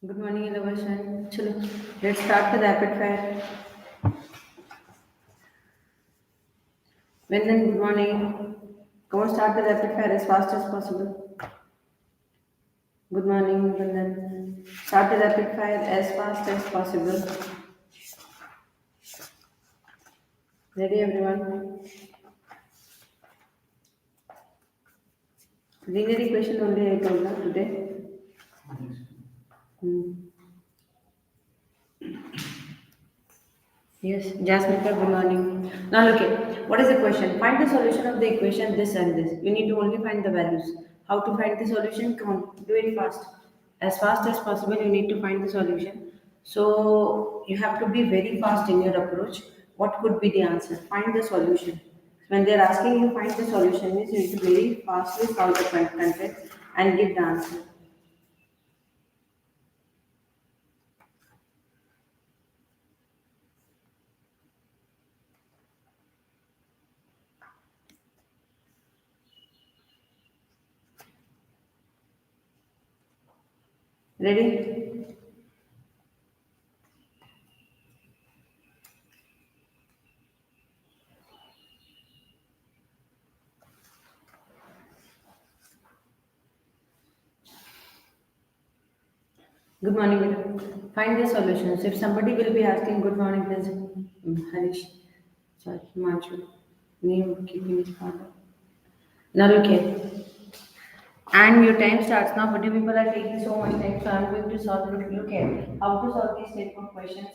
Good morning, Innovation. Chalo, let's start the rapid fire. Then good morning. Come on, start the rapid fire as fast as possible. Good morning, Then start the rapid fire as fast as possible. Ready, everyone? Linear equation only I told now today. Hmm. Yes, Jasmine, good morning. Now look at what is the question? Find the solution of the equation this and this. You need to only find the values. How to find the solution? Come on, do it fast. As fast as possible, you need to find the solution. So you have to be very fast in your approach. What could be the answer? Find the solution. When they're asking you find the solution, means you need to very fastly solve the content and give the answer. Ready? Good morning, madam. Find the solutions. If somebody will be asking good morning, please, Harish, sorry, Himanshu, name keeping his father. Now look here. And your time starts now, but you people are taking so much time, so I'm going to solve. Look here. How to solve these type of questions.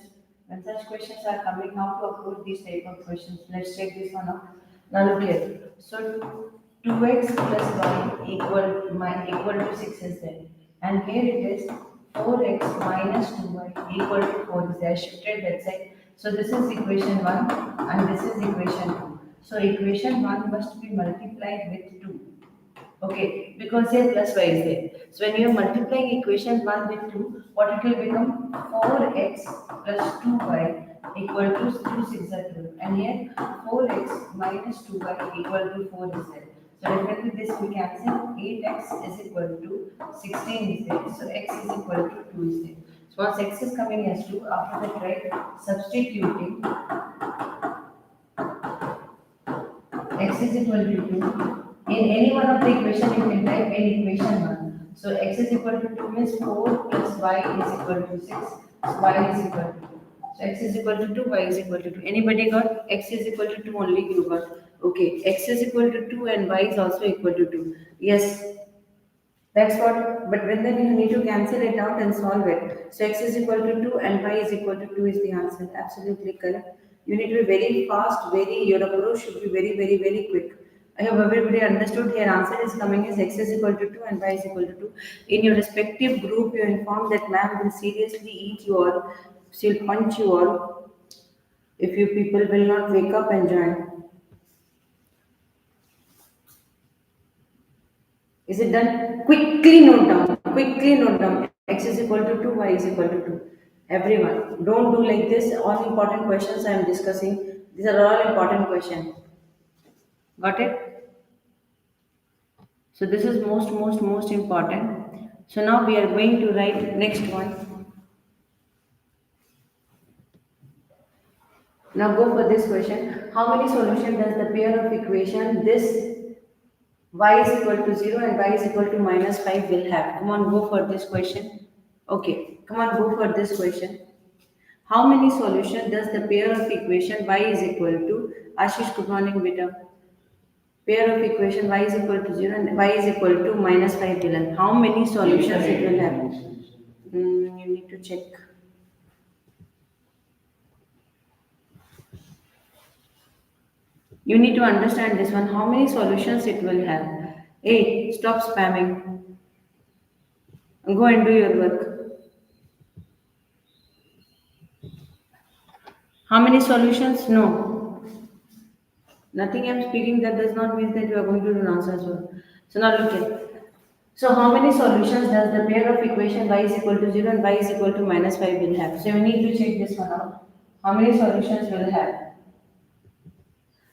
When such questions are coming, how to approach these type of questions. Let's check this one out. Now look here. So 2x plus y equal to 6 is there. And here it is 4x minus 2y equal to 4 is there. Shifted that side. So this is equation 1 and this is equation 2. So equation 1 must be multiplied with 2. Okay, because here plus y is there. So when you are multiplying equation 1 with 2, what it will become? 4x plus 2y equal to 2 6 are 12. And here 4x minus 2y equal to 4 is there. So definitely this we cancel. 8x is equal to 16 is there. So x is equal to 2 is there. So once x is coming as 2, after that right, substituting x is equal to 2. In any one of the equation, you can type in equation 1. So x is equal to 2 means 4 plus y is equal to 6. So y is equal to 2. So x is equal to 2, y is equal to 2. Anybody got x is equal to 2 only you got. Okay, x is equal to 2 and y is also equal to 2. Yes, that's what, but when then you need to cancel it out and solve it. So x is equal to 2 and y is equal to 2 is the answer. Absolutely correct. You need to be very fast, your approach should be very quick. I hope everybody understood here answer is coming as x is equal to 2 and y is equal to 2. In your respective group, you inform that ma'am will seriously eat you all, she'll punch you all if you people will not wake up and join. Is it done? Quickly note down. Quickly note down. X is equal to 2, y is equal to 2. Everyone, don't do like this. All important questions I am discussing. These are all important questions. Got it? So this is most important. So now we are going to write next one. Now go for this question. How many solutions does the pair of equation this y is equal to 0 and y is equal to minus 5 will have? Come on, go for this question. Okay, come on, go for this question. How many solutions does the pair of equation y is equal to? Ashish, good morning, beta. Pair of equation y is equal to 0 and y is equal to minus 5 will have. How many solutions it will have? You need to check. You need to understand this one. How many solutions it will have? Hey, stop spamming. Go and do your work. How many solutions? No. Nothing I'm speaking that does not mean that you are going to do nonsense work. So now look at. So how many solutions does the pair of equation y is equal to 0 and y is equal to minus 5 will have? So we need to check this one out. How many solutions will have?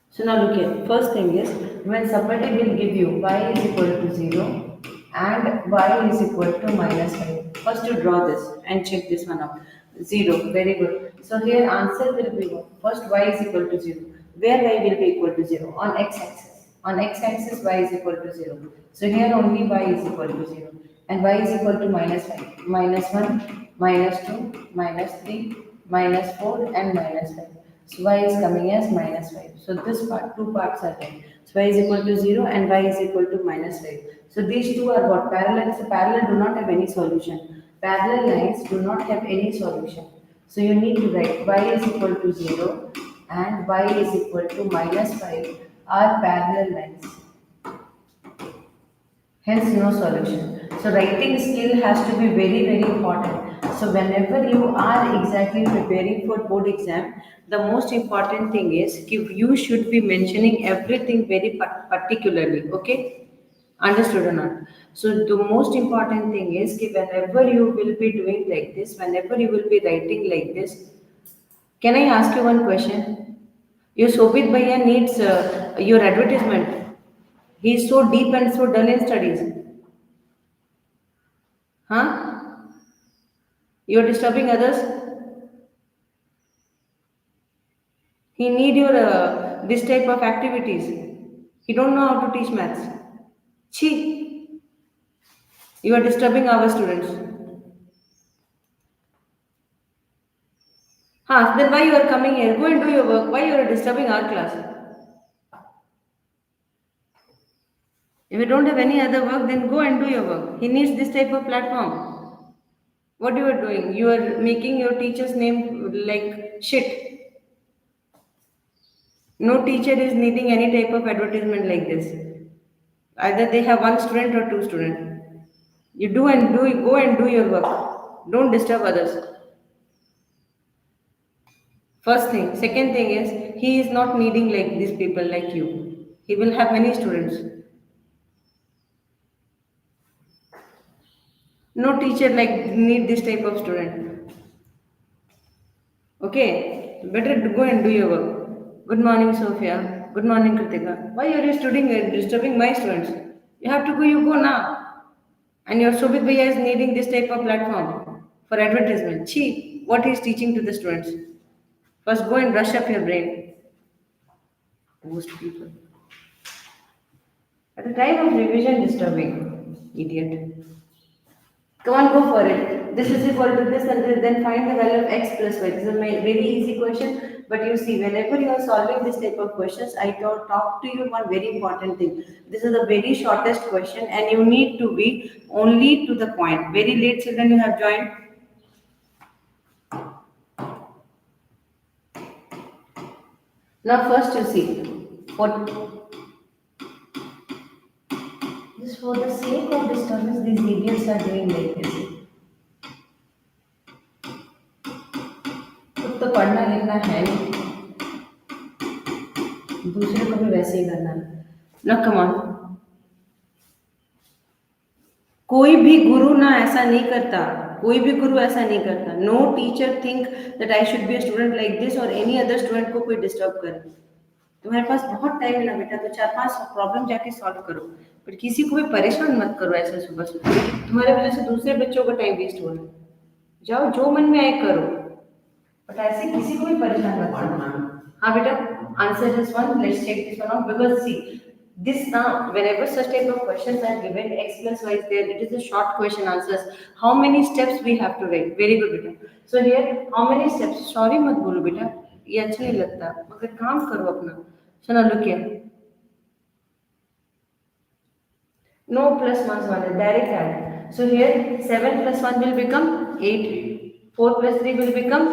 So now look here. First thing is when somebody will give you y is equal to 0 and y is equal to minus 5. First you draw this and check this one out. 0, very good. So here answer will be what? First y is equal to 0. Where y will be equal to 0? On x-axis. On x-axis y is equal to 0. So here only y is equal to 0. And y is equal to minus 5. Minus 1, minus 2, minus 3, minus 4 and minus 5. So y is coming as minus 5. So this part, two parts are there. So y is equal to 0 and y is equal to minus 5. So these two are what? Parallel. So parallel do not have any solution. Parallel lines do not have any solution. So you need to write y is equal to 0 and y is equal to minus 5 are parallel lines. Hence no solution. So writing skill has to be very very important. So whenever you are exactly preparing for board exam, the most important thing is you should be mentioning everything very particularly. Okay, understood or not? So the most important thing is whenever you will be doing like this, whenever you will be writing like this, can I ask you one question? Your Sobit Bhaiya needs your advertisement. He is so deep and so dull in studies. Huh? You are disturbing others. He need your this type of activities. He don't know how to teach maths. Chi, you are disturbing our students. Huh? Then why you are coming here? Go and do your work. Why you are disturbing our class? If you don't have any other work, then go and do your work. He needs this type of platform. What you are doing? You are making your teacher's name like shit. No teacher is needing any type of advertisement like this. Either they have one student or two students. You go and do your work. Don't disturb others. First thing. Second thing is he is not needing like these people like you. He will have many students. No teacher like need this type of student. Okay, better to go and do your work. Good morning, Sophia. Good morning, Kritika. Why are you disturbing my students? You have to go. You go now. And your Shobit Bhaiya is needing this type of platform for advertisement. Chi, what he is teaching to the students? First, go and brush up your brain. Most people. At the time of revision, disturbing. Idiot. Come on, go for it. This is equal to this and this, then find the value of x plus y. This is a very easy question, but you see, whenever you are solving this type of questions, I talk to you one very important thing. This is the very shortest question, and you need to be only to the point. Very late children you have joined. Now first you see, for just for the sake of disturbance, these idiots are doing like this. खुद तो पढ़ना लिखना है नहीं, दूसरे को भी वैसे ही करना है ना। कमान, कोई भी गुरु ना ऐसा नहीं करता, कोई भी गुरु ऐसा नहीं करता। No teacher think that I should be a student like this और एनी अदर स्टूडेंट को कोई डिस्टर्ब करे। तुम्हारे पास बहुत टाइम है ना बेटा, तो 4-5 प्रॉब्लम जाके सॉल्व करो, पर किसी को भी परेशान मत करो ऐसे सुबह सुबह। तुम्हारे वजह से दूसरे बच्चों का टाइम वेस्ट हो रहा है। जाओ, जो मन में आए करो, बट ऐसे किसी को भी परेशान मत करो। हाँ बेटा, answer this one. Let's check this one out, because see, this now whenever such type of questions are given, x plus y is there, it is a short question answers. How many steps we have to write? Very good beta. So here how many steps? Sorry मत बोलो बेटा, ये अच्छा नहीं लगता, मगर काम करो अपना। So now look here, no plus ones one, direct add. So here 7 plus 1 will become 8, 4 plus 3 will become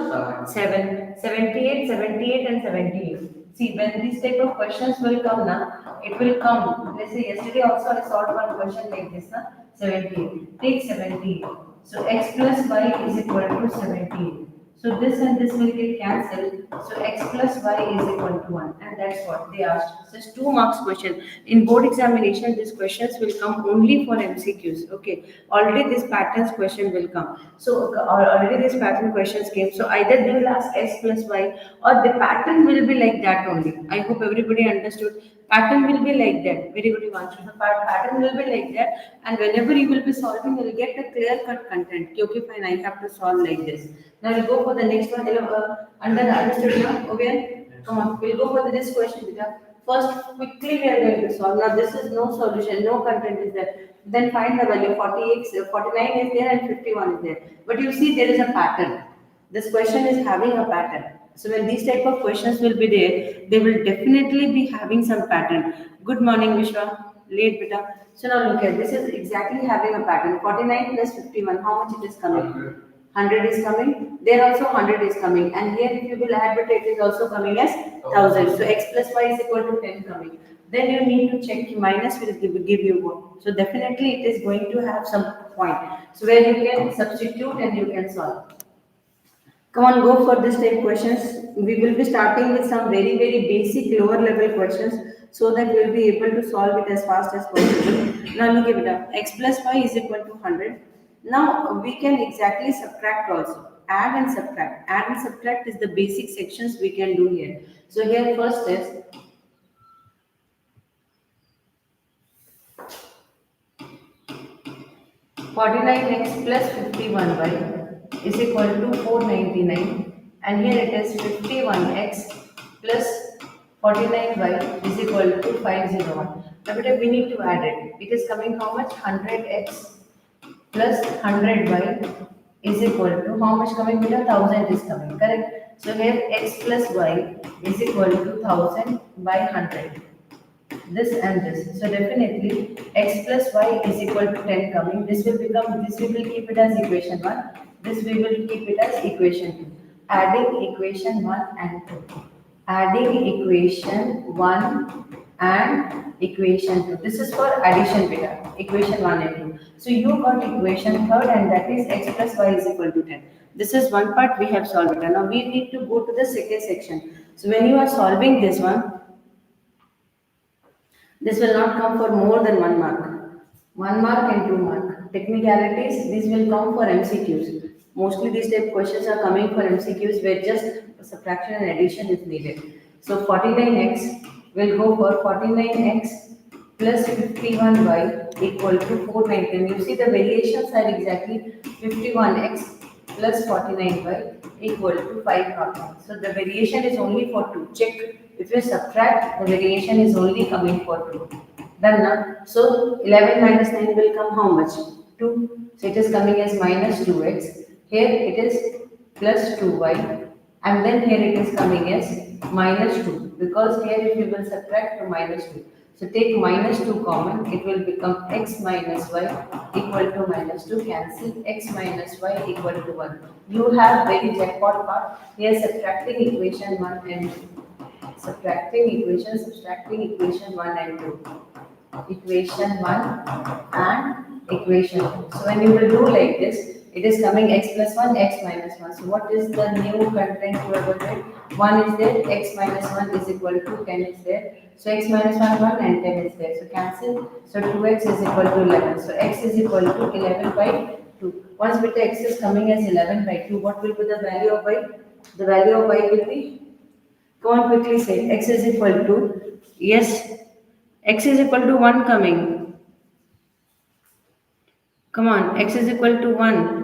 7, 78, 78 and 78. See, when these type of questions will come now, it will come. Let's say yesterday also I solved one question like this, na? 78. Take 78. So x plus y is equal to 78. So this and this will get cancelled. So x plus y is equal to 1. And that's what they asked. So it's 2 marks question. In board examination, these questions will come only for MCQs. Okay. Already this patterns question will come. So already this pattern questions came. So either they will ask x plus y or the pattern will be like that only. I hope everybody understood. Pattern will be like that. Very good, Ivanshu. The pattern will be like that, and whenever you will be solving, you will get a clear-cut content. Okay, fine. I have to solve like this. Now we'll go for the next one. Understood now? Okay. Come on. We'll go for this question. Beta. First, quickly we are going to solve. Now this is no solution. No content is there. Then find the value. 48, 49 is there, and 51 is there. But you see, there is a pattern. This question is having a pattern. So when these type of questions will be there, they will definitely be having some pattern. Good morning, Vishwa. Late beta. So now look at this is exactly having a pattern. 49 plus 51. How much it is coming? 100 is coming. There also 100 is coming. And here if you will add, but it is also coming as 1000. So x plus y is equal to 10 coming. Then you need to check minus will give you what. So definitely it is going to have some point. So where you can substitute and you can solve. Come on, go for this type questions. We will be starting with some very basic lower level questions so that we will be able to solve it as fast as possible. Now look at it. X plus y is equal to 100. Now we can exactly subtract also. Add and subtract. Add and subtract is the basic sections we can do here. So here first is 49x plus 51y is equal to 499, and here it is 51x plus 49y is equal to 501. Now but we need to add it. It is coming how much? 100x plus 100y is equal to how much coming? 1000 is coming, correct? So here x plus y is equal to 1000 by 100. This and this. So definitely x plus y is equal to 10 coming. This will become, this we will keep it as equation 1. This we will keep it as equation 2. Adding equation 1 and 2. Adding equation 1 and equation 2. This is for addition beta. Equation 1 and 2. So you got equation 3rd, and that is x plus y is equal to 10. This is one part we have solved it. Now we need to go to the second section. So when you are solving this one, this will not come for more than 1 mark. 1 mark and 2 mark. Technicalities, these will come for MCQs. Mostly these type questions are coming for MCQs where just subtraction and addition is needed. So 49x will go for 49x plus 51y equal to 419. You see the variations are exactly 51x plus 49y equal to 500. So the variation is only for 2. Check. If you subtract, the variation is only coming for 2. Done now? So 11 minus 9 will come how much? 2. So it is coming as minus 2x. Here it is plus 2y. And then here it is coming as minus 2. Because here if you will subtract to minus 2. So take minus 2 common, it will become x minus y equal to minus 2. Cancel x minus y equal to 1. You have very jackpot part. Here subtracting equation 1 and 2. Subtracting equation 1 and 2. Equation 1 and equation 2. So when you will do like this, it is coming x plus 1, x minus 1. So what is the new content you are going to get? 1 is there, x minus 1 is equal to 10 is there. So x minus 1, 1 and 10 is there. So cancel. So 2x is equal to 11. So x is equal to 11 by 2. Once with the x is coming as 11 by 2, what will be the value of y? The value of y will be, come on quickly say, x is equal to, yes, x is equal to 1 coming. Come on, x is equal to 1.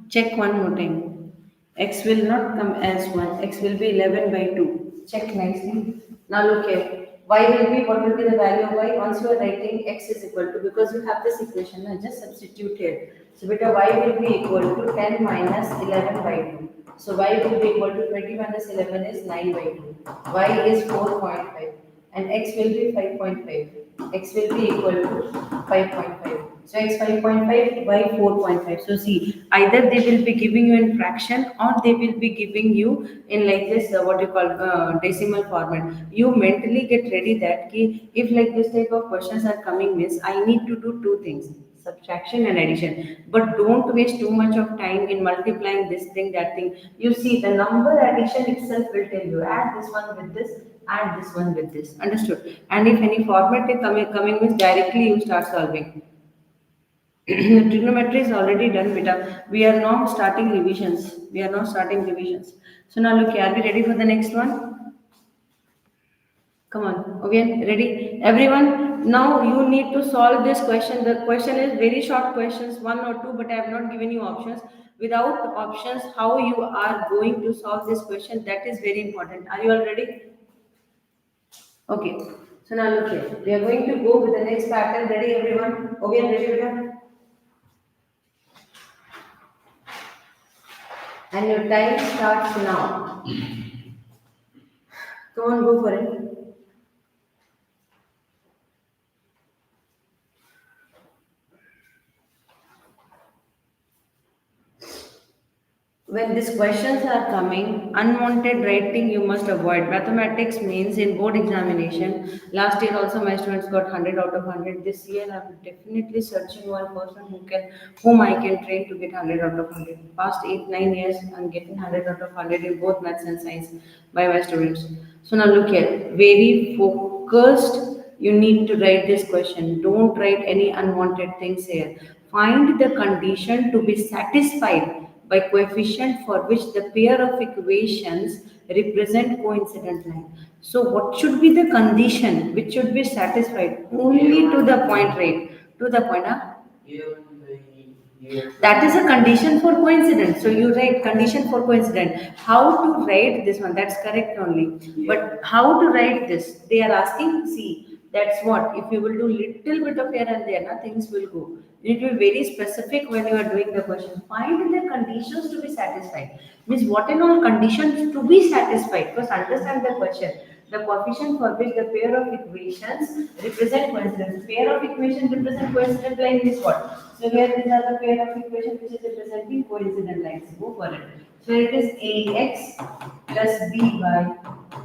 Check one more time. X will not come as 1. X will be 11 by 2. Check nicely. Now look here. Y will be, what will be the value of y? Once you are writing x is equal to, because you have this equation, now just substitute here. So beta y will be equal to 10 minus 11 by 2. So y will be equal to 20 minus 11 is 9 by 2. Y is 4.5 and x will be 5.5. X will be equal to 5.5. So x 5.5, y 4.5. So see, either they will be giving you in fraction or they will be giving you in like this, what you call decimal format. You mentally get ready that ki, if like this type of questions are coming, means I need to do two things. Subtraction and addition, but don't waste too much of time in multiplying this thing, that thing. You see, the number addition itself will tell you add this one with this, add this one with this. Understood? And if any format is coming means directly you start solving. Trigonometry is already done, beta. We are now starting revisions. So now look, are we ready for the next one? Come on, again, ready? Everyone, now you need to solve this question. The question is very short questions, one or two, but I have not given you options. Without options, how you are going to solve this question, that is very important. Are you all ready? Okay. So now look here. We are going to go with the next pattern. Ready, everyone? Again, ready, beta? And your time starts now. Come on, go for it. When these questions are coming, unwanted writing you must avoid. Mathematics means in board examination. Last year also my students got 100 out of 100. This year I'm definitely searching one person whom I can train to get 100 out of 100. Past 8-9 years I'm getting 100 out of 100 in both maths and science by my students. So now look here, very focused. You need to write this question. Don't write any unwanted things here. Find the condition to be satisfied by coefficient for which the pair of equations represent coincident line. So what should be the condition which should be satisfied? Only to the point, right? To the point, huh? That is a condition for coincidence. So you write condition for coincidence. How to write this one? That's correct only. But how to write this? They are asking, see, that's what. If you will do little bit of here and there, na, things will go. You need to be very specific when you are doing the question. Find the conditions to be satisfied. Means what and all conditions to be satisfied. First understand the question. The coefficient for which the pair of equations represent coincidence. Pair of equations represent coincident line is what? So here these are the pair of equations which is representing coincident lines. Go for it. So it is ax plus by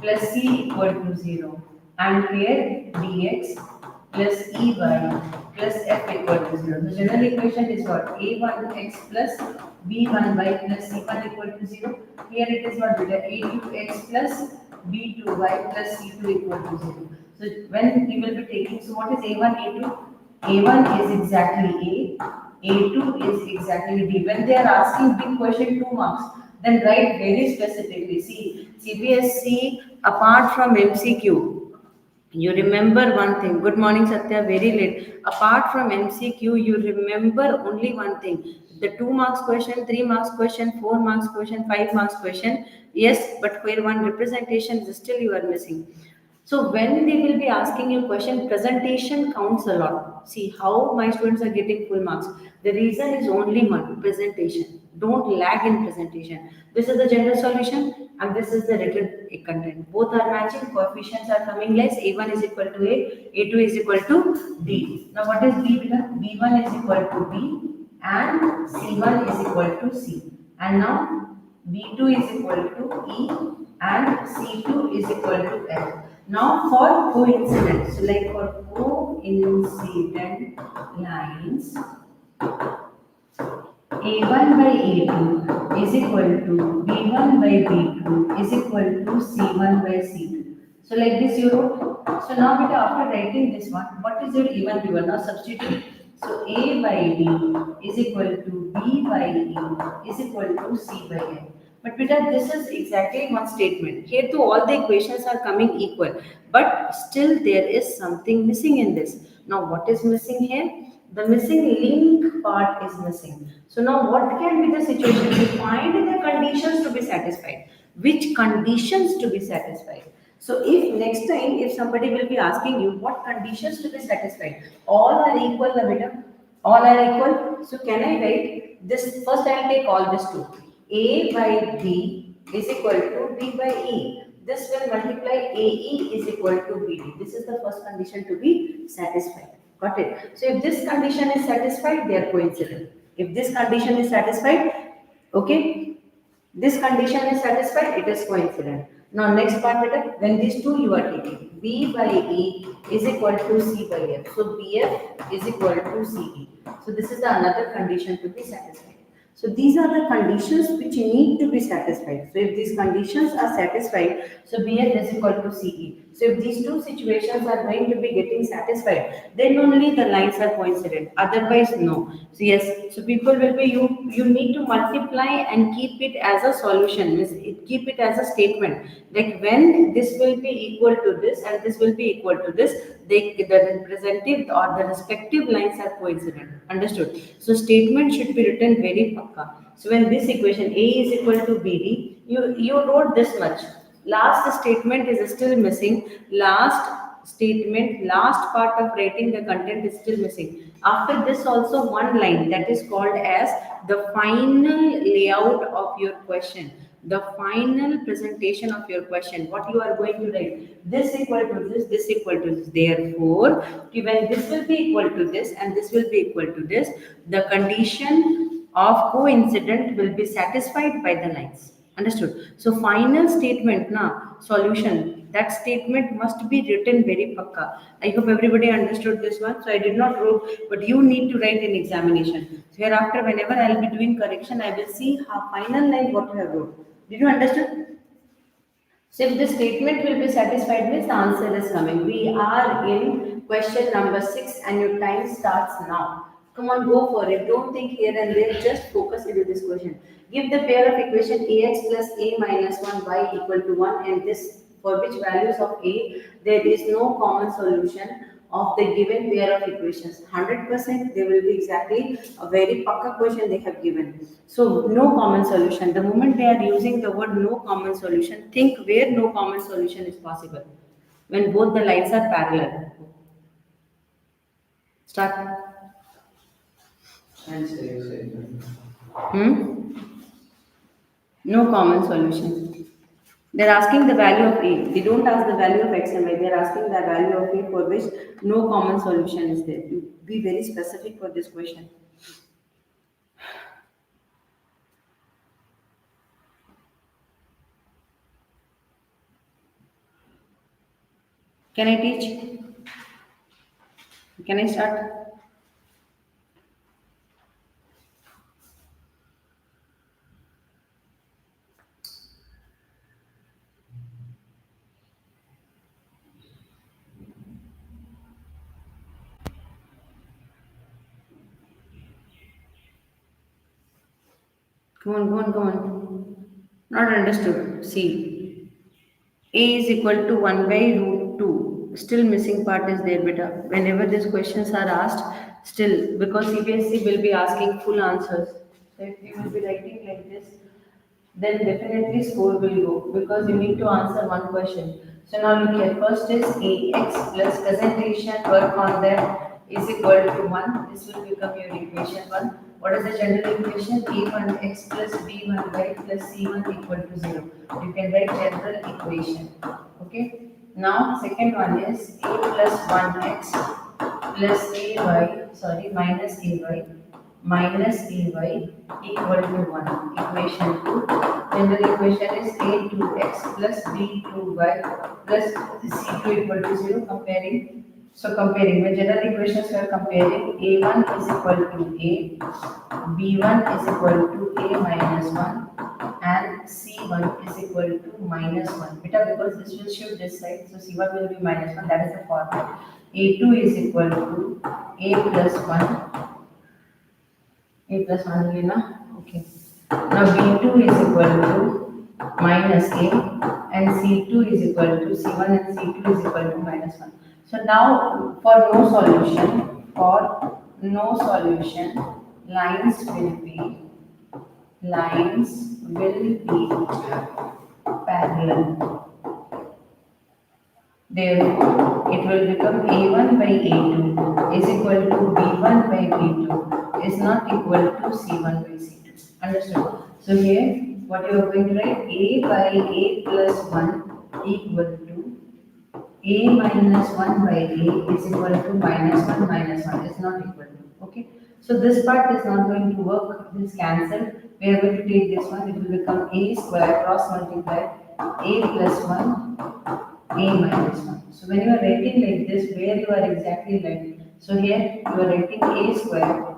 plus c equal to 0. And here dx plus ey plus f equal to 0. The general equation is what? a1x plus b1y plus c1 equal to 0. Here it is what? a2x plus b2y plus c2 equal to 0. So when you will be taking, so what is a1, a2? A1 is exactly A2 is exactly D. When they are asking big question 2 marks, then write very specifically. See, CBSE apart from MCQ, you remember one thing. Good morning, Satya. Very late. Apart from MCQ, you remember only one thing. The 2 marks question, 3 marks question, 4 marks question, 5 marks question. Yes, but where one representation is still you are missing. So when they will be asking you question, presentation counts a lot. See how my students are getting full marks. The reason is only one, presentation. Don't lag in presentation. This is the general solution and this is the written content. Both are matching, coefficients are coming less. A1 is equal to A2 is equal to D. Now what is B? B1 is equal to B and C1 is equal to C. And now B2 is equal to E and C2 is equal to F. Now for coincidence, so like for coincident lines, A1 by A2 is equal to B1 by B2 is equal to C1 by C2. So like this you wrote. So now beta, after writing this one, what is your A1 B1? Now substitute. So A by D is equal to B by E is equal to C by N. But beta, this is exactly one statement. Here too all the equations are coming equal. But still there is something missing in this. Now what is missing here? The missing link part is missing. So now what can be the situation? To find the conditions to be satisfied. Which conditions to be satisfied? So if next time if somebody will be asking you what conditions to be satisfied, all are equal, beta. All are equal. So can I write this? First I will take all this two. A by D is equal to B by E. This will multiply AE is equal to BD. This is the first condition to be satisfied. Got it? So if this condition is satisfied, they are coincident. If this condition is satisfied, okay, this condition is satisfied, it is coincident. Now next part, beta, when these two you are taking, B by E is equal to C by F. So BF is equal to CE. So this is the another condition to be satisfied. So these are the conditions which need to be satisfied. So if these conditions are satisfied, so BF is equal to CE. So if these two situations are going to be getting satisfied, then only the lines are coincident. Otherwise, no. So yes, so people will be you need to multiply and keep it as a solution. Keep it as a statement. Like when this will be equal to this and this will be equal to this, the representative or the respective lines are coincident. Understood? So statement should be written very pakka. So when this equation A is equal to BD, you wrote this much. Last statement is still missing. Last statement, last part of writing the content is still missing. After this also one line that is called as the final layout of your question, the final presentation of your question, what you are going to write. This equal to this equal to this. Therefore, when this will be equal to this and this will be equal to this, the condition of coincident will be satisfied by the lines. Understood? So final statement na solution, that statement must be written very pakka. I hope everybody understood this one. So I did not wrote, but you need to write in examination. So hereafter, whenever I will be doing correction, I will see how final line what you have wrote. Did you understand? So if the statement will be satisfied means the answer is coming. We are in question number 6 and your time starts now. Come on, go for it. Don't think here and there. Just focus into this question. Give the pair of equation ax plus a minus 1 y equal to 1 and this for which values of a there is no common solution of the given pair of equations. 100% they will be exactly a very pakka question they have given. So no common solution. The moment they are using the word no common solution, think where no common solution is possible. When both the lines are parallel. Start. Hmm? No common solution. They're asking the value of A. They don't ask the value of X and Y. They're asking the value of A for which no common solution is there. Be very specific for this question. Can I teach? Can I start? Come on, come on, come on. Not understood. See, A is equal to 1 by root 2. Still missing part is there, beta. Whenever these questions are asked, still, because CBSE will be asking full answers. So if you will be writing like this, then definitely score will go because you need to answer one question. So now look here. First is ax plus presentation work on that is equal to 1. This will become your equation 1. What is the general equation? A1x plus b1y plus c1 equal to 0. You can write general equation. Okay. Now second one is a plus 1x plus minus ay equal to 1. Equation 2. General equation is a2x plus b2y plus c2 equal to 0. Comparing. So comparing, when general equations we are comparing, a1 is equal to a, b1 is equal to a minus 1 and c1 is equal to minus 1. Because this will shift this side, so c1 will be minus 1. That is the formula. a2 is equal to a plus 1. A plus 1 only, na? Okay. Now B2 is equal to minus A and C2 is equal to C1 and C2 is equal to minus 1. So now for no solution, lines will be parallel. Therefore, it will become A1 by A2 is equal to B1 by B2 is not equal to C1 by C2. Understood? So here, what you are going to write, A by A plus 1 equal to A minus 1 by A is equal to minus 1 minus 1 is not equal to. Okay? So this part is not going to work. This cancel. We are going to take this one. It will become A square cross multiply A plus 1 a minus 1. So when you are writing like this, where you are exactly writing. So here you are writing a square.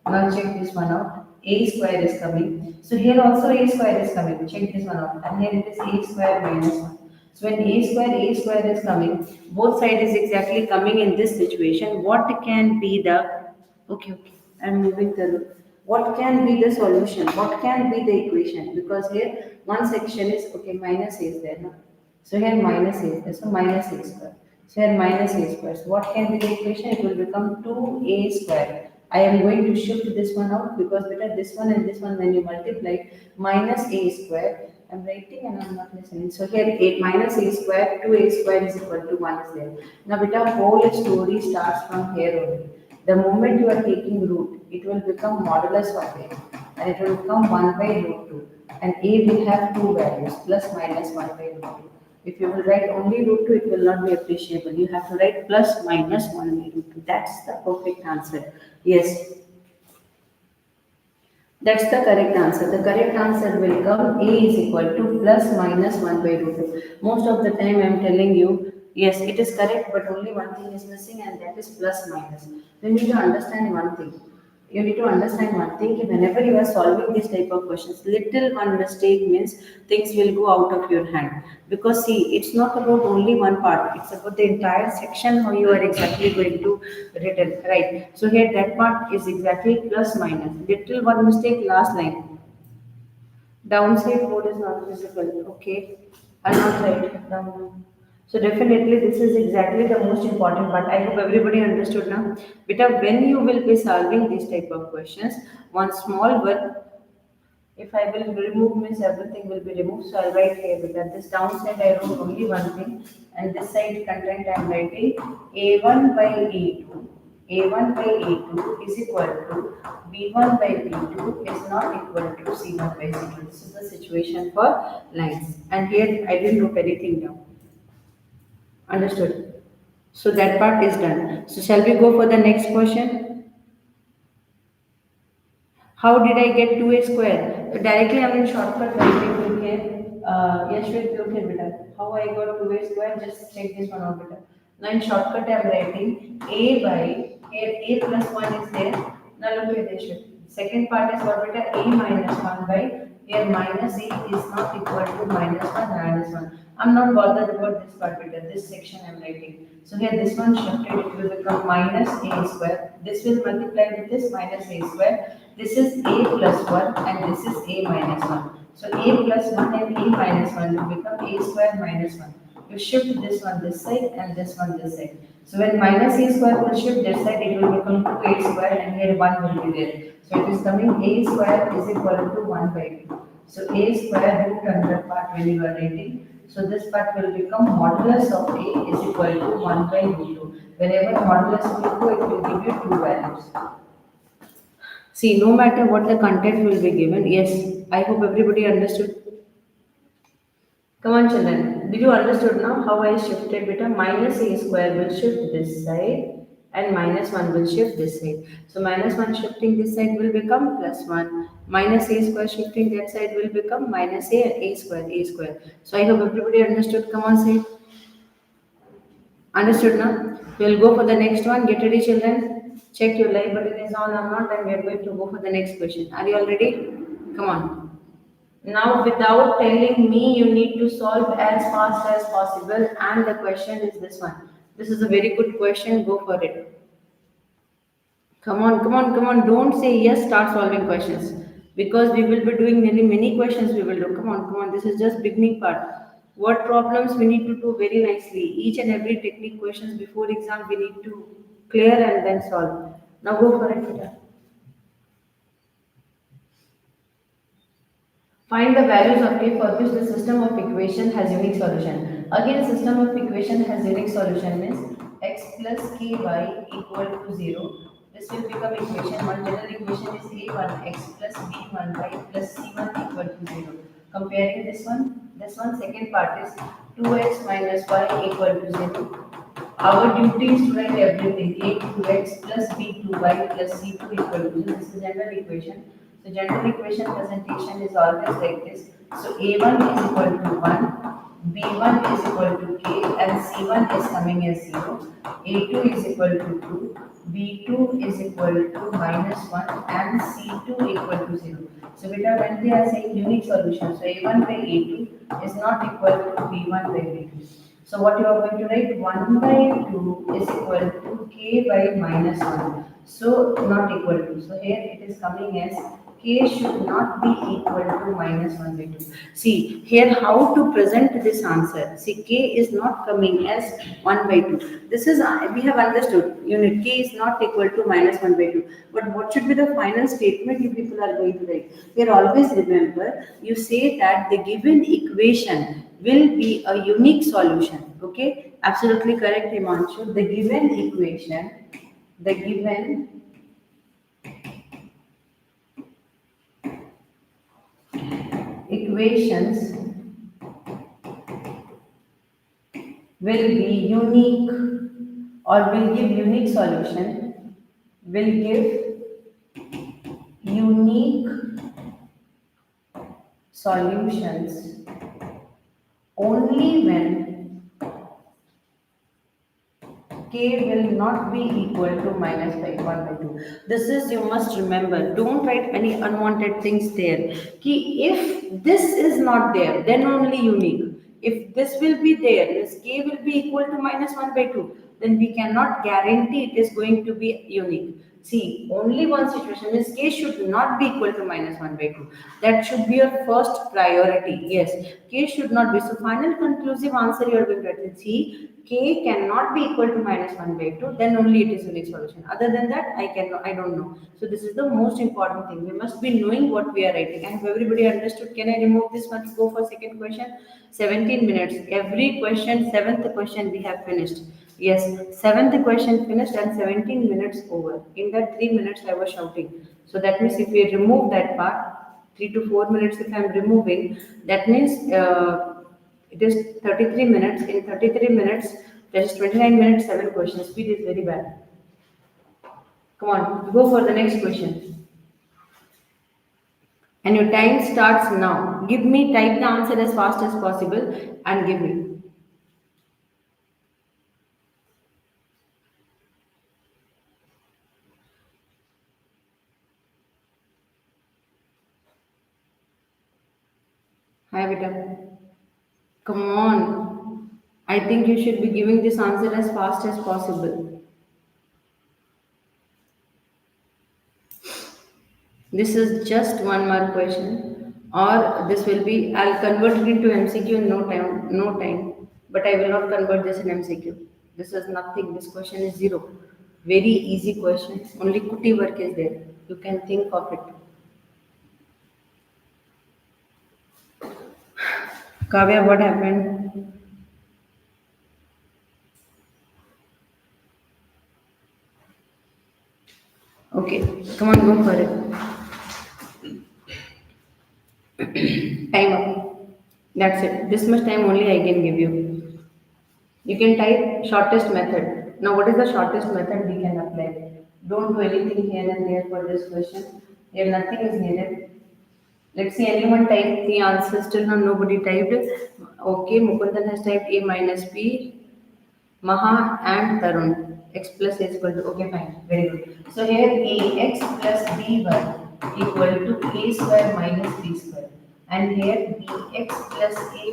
Now check this one out. A square is coming. So here also a square is coming. Check this one out. And here it is a square minus 1. So when a square is coming, both side is exactly coming in this situation. What can be the, okay, okay, I'm moving the, what can be the solution? What can be the equation? Because here one section is, okay, minus a is there, no? So here minus a is there, so minus a square. So here minus a square. So what can be the equation? It will become 2a square. I am going to shift this one out because better this one and this one when you multiply minus a square. I'm writing and I'm not listening. So here 8 minus a square, 2a square is equal to 1 is there. Now beta whole story starts from here only. The moment you are taking root, it will become modulus of a and it will become 1 by root 2. And a will have two values plus minus 1 by root 2. If you will write only root 2, it will not be appreciable. You have to write plus minus 1 by root 2. That's the perfect answer. Yes, that's the correct answer. The correct answer will come A is equal to plus minus 1 by root 2. Most of the time I am telling you, yes, it is correct, but only one thing is missing and that is plus minus. You need to understand one thing. You need to understand one thing. Whenever you are solving this type of questions, little one mistake means things will go out of your hand. Because see, it's not about only one part. It's about the entire section how you are exactly going to written, right? So here that part is exactly plus minus. Little one mistake, last line. Downside mode is not visible. Okay, I'll not write it down. So definitely this is exactly the most important part. I hope everybody understood now. Because when you will be solving these type of questions, one small word, if I will remove means everything will be removed. So I'll write here because this downside I wrote only one thing and this side content I am writing A1 by A2. A1 by A2 is equal to B1 by B2 is not equal to C1 by C2. This is the situation for lines. And here I didn't write anything down. Understood? So that part is done. So shall we go for the next question? How did I get 2a square? So directly I'm in shortcut writing here. Yes, wait, okay, beta. How I got 2a square? Just check this one out, beta. Now in shortcut I'm writing a by here a plus 1 is there. Now look at this. Second part is what beta? A minus 1 by here minus a is not equal to minus 1. I'm not bothered about this part beta. This section I'm writing. So here this one shifted, it will become minus a square. This will multiply with this minus a square. This is a plus 1 and this is a minus 1. So a plus 1 and a minus 1 will become a square minus 1. You shift this one this side and this one this side. So when minus a square will shift this side, it will become 2a square and here 1 will be there. So it is coming a square is equal to 1 by 2. So a square root under part when you are writing. So this part will become modulus of a is equal to 1 by root 2. Whenever modulus will go, it will give you two values. See, no matter what the content will be given, yes, I hope everybody understood. Come on, children. Did you understood now how I shifted beta? Minus a square will shift this side and minus 1 will shift this side. So minus 1 shifting this side will become plus 1. Minus a square shifting that side will become minus a and a square, a square. So I hope everybody understood. Come on, say. Understood now? We'll go for the next one. Get ready, children. Check your live button is on or not, and we are going to go for the next question. Are you all ready? Come on. Now, without telling me, you need to solve as fast as possible. And the question is this one. This is a very good question. Go for it. Come on, come on, come on. Don't say yes, start solving questions. Because we will be doing many questions we will do. Come on, come on. This is just beginning part. What problems we need to do very nicely. Each and every technique questions before exam we need to clear and then solve. Now go for it, Peter. Find the values of k for which the system of equation has unique solution. Again, system of equation has unique solution means x plus ky equal to 0. This will become equation 1. General equation is a1 x plus b1y plus c1 equal to 0. Comparing this one second part is 2x minus y equal to 0. Our duty is to write everything. A2x plus b2y plus c2 equal to 0. This is general equation. So general equation presentation is always like this. So a1 is equal to 1, b1 is equal to k, and c1 is coming as 0. a2 is equal to 2, b2 is equal to minus 1, and c2 equal to 0. So beta, when they are saying unique solution, so a1 by a2 is not equal to b1 by b2. So what you are going to write, 1 by 2 is equal to k by minus 1. So not equal to. So here it is coming as k should not be equal to minus 1 by 2. See here how to present this answer. See, k is not coming as 1 by 2. This is, we have understood, unit k is not equal to minus 1 by 2. But what should be the final statement you people are going to write? Here always remember, you say that the given equation will be a unique solution. Okay, absolutely correct, Himanshu. The given equations will be unique or will give unique solution, will give unique solutions only when k will not be equal to minus by 1 by 2. This is, you must remember, don't write any unwanted things there. Ki if this is not there, then only unique. If this will be there, this k will be equal to minus 1 by 2, then we cannot guarantee it is going to be unique. See, only one situation is k should not be equal to minus 1 by 2. That should be your first priority. Yes, k should not be. So, final conclusive answer you are going to write. See, k cannot be equal to minus 1 by 2, then only it is unique solution. Other than that, I don't know. So, this is the most important thing. We must be knowing what we are writing. And if everybody understood, can I remove this one to go for second question? 17 minutes. Every question, seventh question we have finished. Yes, seventh question finished and 17 minutes over. In that 3 minutes I was shouting. So that means if we remove that part, 3 to 4 minutes if I am removing, that means it is 33 minutes. In 33 minutes, there is 29 minutes, 7 questions. Speed is very bad. Come on, go for the next question. And your time starts now. Give me, type the answer as fast as possible and give me. Hi, Vita. Come on. I think you should be giving this answer as fast as possible. This is just one more question, or this will be, I'll convert it into MCQ in no time, but I will not convert this in MCQ. This is nothing, this question is zero. Very easy question, only kuti work is there. You can think of it. Kavya, what happened? Okay, come on, go for it. Time up. That's it. This much time only I can give you. You can type shortest method. Now, what is the shortest method we can apply? Don't do anything here and there for this question. Here, nothing is needed. Let's see, anyone type the answer. Still, no, nobody typed. Okay, Mukundan has typed A minus B. Maha and Tarun. X plus A is equal to, okay, fine, very good. So here ax plus by equal to a square minus b square. And here bx plus ay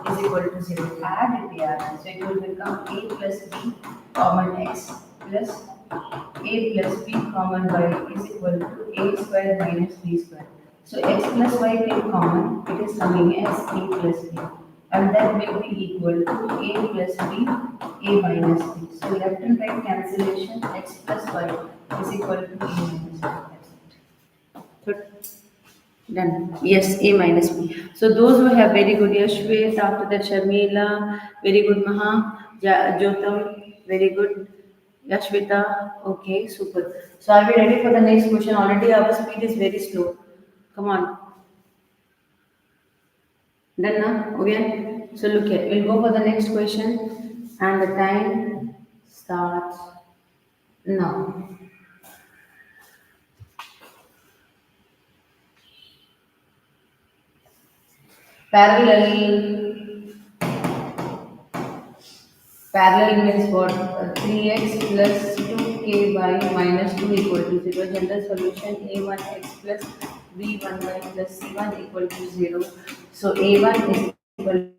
is equal to 0. Add it here. So it will become a plus b common x plus a plus b common y is equal to a square minus b square. So x plus y take common, it is coming as a plus b. And that will be equal to a plus b, a minus b. So left and right cancellation, x plus y is equal to a minus b. So done. Yes, a minus b. So those who have very good Yashwet, after that Sharmila, very good Maha, Jotam, very good. Yashvita, okay, super. So are we ready for the next question? Already our speed is very slow. Come on. Done now? Okay. So look here. We'll go for the next question. And the time starts now. Parallel. Parallel means what? 3x plus 2k by minus 2 equal to 0. General solution a1x plus B1y plus C1 equal to 0. So A1 is equal